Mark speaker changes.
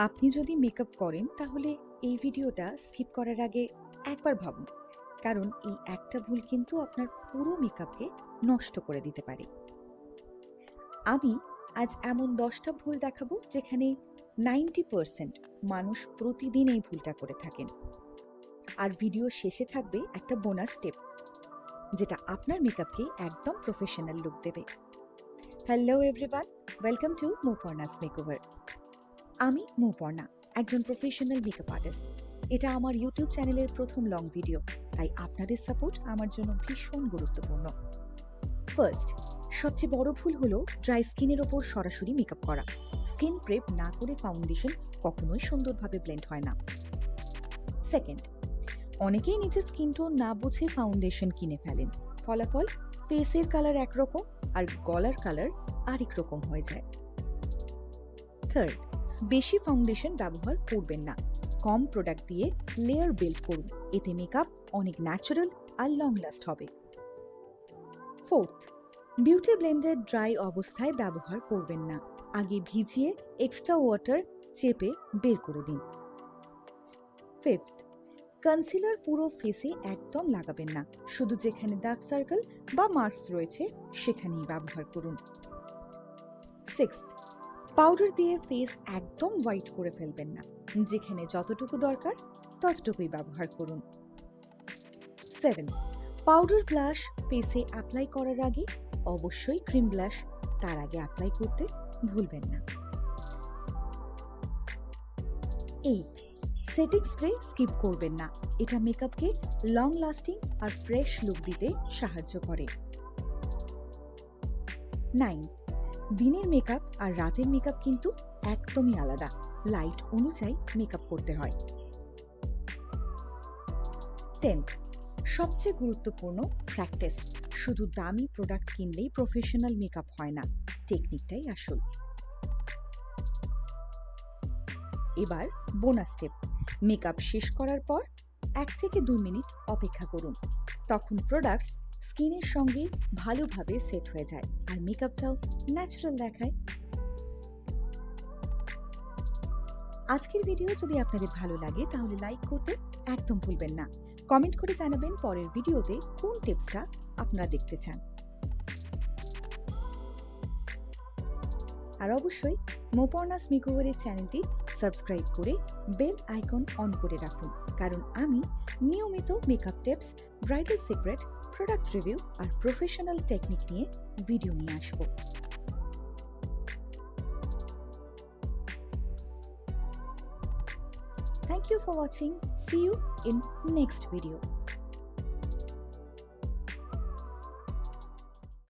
Speaker 1: আপনি যদি মেকআপ করেন তাহলে এই ভিডিওটা স্কিপ করার আগে একবার ভাবুন, কারণ এই একটা ভুল কিন্তু আপনার পুরো মেকআপকে নষ্ট করে দিতে পারে। আমি আজ এমন 10টা ভুল দেখাবো যেখানে 90% মানুষ প্রতিদিন এই ভুলটা করে থাকেন। আর ভিডিও শেষে থাকবে একটা বোনাস টিপ, যেটা আপনার মেকআপকে একদম প্রফেশনাল লুক দেবে। Hello everyone, welcome to Moparna's makeover. আমি মোপর্ণা, একজন প্রফেশনাল মেকআপ আর্টিস্ট। এটা আমার ইউটিউব চ্যানেলের প্রথম লং ভিডিও, তাই আপনাদের সাপোর্ট আমার জন্য ভীষণ গুরুত্বপূর্ণ। ফার্স্ট, সবচেয়ে বড় ভুল হলো ড্রাই স্কিনের ওপর সরাসরি মেকআপ করা। স্কিন প্রেপ না করে ফাউন্ডেশন কখনোই সুন্দরভাবে ব্লেন্ড হয় না। সেকেন্ড, অনেকেই নিজের স্কিন টোন না বুঝে ফাউন্ডেশন কিনে ফেলেন। ফলাফল, ফেসের কালার একরকম আর গলার কালার আরেক রকম হয়ে যায়। থার্ড, বেশি ফাউন্ডেশন ব্যবহার করবেন না। কম প্রোডাক্ট দিয়ে লেয়ার বিল্ড করুন, এতে মেকআপ অনেক ন্যাচারাল আর লং লাস্ট হবে। ফোর্থ, বিউটি ব্লেন্ডার ড্রাই অবস্থায় ব্যবহার করবেন না। আগে ভিজিয়ে এক্সট্রা ওয়াটার চেপে বের করে দিন। ফিফথ, কনসিলার পুরো ফেসে একদম লাগাবেন না, শুধু যেখানে ডার্ক সার্কেল বা মার্কস রয়েছে সেখানেই ব্যবহার করুন। সিক্সথ, পাউডার দিয়ে ফেস একদম হোয়াইট করে ফেলবেন না, যেখানে যতটুকু দরকার ততটুকুই ব্যবহার করুন। 7, পাউডার ব্লাশ ফেসে অ্যাপ্লাই করার আগে অবশ্যই ক্রিম ব্লাশ তার আগে অ্যাপ্লাই করতে ভুলবেন না। 8, সেটিং স্প্রে স্কিপ করবেন না, এটা মেকআপকে লং লাস্টিং আর ফ্রেশ লুক দিতে সাহায্য করে। 9, দিনের মেকআপ আর রাতের মেকআপ কিন্তু একদমই আলাদা, লাইট অনুযায়ী মেকআপ করতে হয়। 10, সবচেয়ে গুরুত্বপূর্ণ প্র্যাকটিস। শুধু দামি প্রোডাক্ট কিনলেই প্রফেশনাল মেকআপ হয় না, টেকনিকটাই আসল। এবার বোনাস টিপ, মেকআপ শেষ করার পর 1 থেকে 2 মিনিট অপেক্ষা করুন। তখন প্রোডাক্টস স্কিনের সঙ্গে ভালোভাবে সেট হয়ে যায় আর মেকআপটাও ন্যাচারাল দেখায়। আজকের ভিডিও যদি আপনাদের ভালো লাগে তাহলে লাইক করতে একদম ভুলবেন না। কমেন্ট করে জানাবেন পরের ভিডিওতে কোন টিপসটা আপনারা দেখতে চান। আর অবশ্যই মোপর্ণাস মেকওভারের চ্যানেলটি সাবস্ক্রাইব করে বেল আইকন অন করে রাখুন, কারণ আমি নিয়মিত makeup tips, bridal secret, product review আর প্রফেশনাল টেকনিক নিয়ে ভিডিও নিয়ে আসব। Thank you for watching. See you in next video.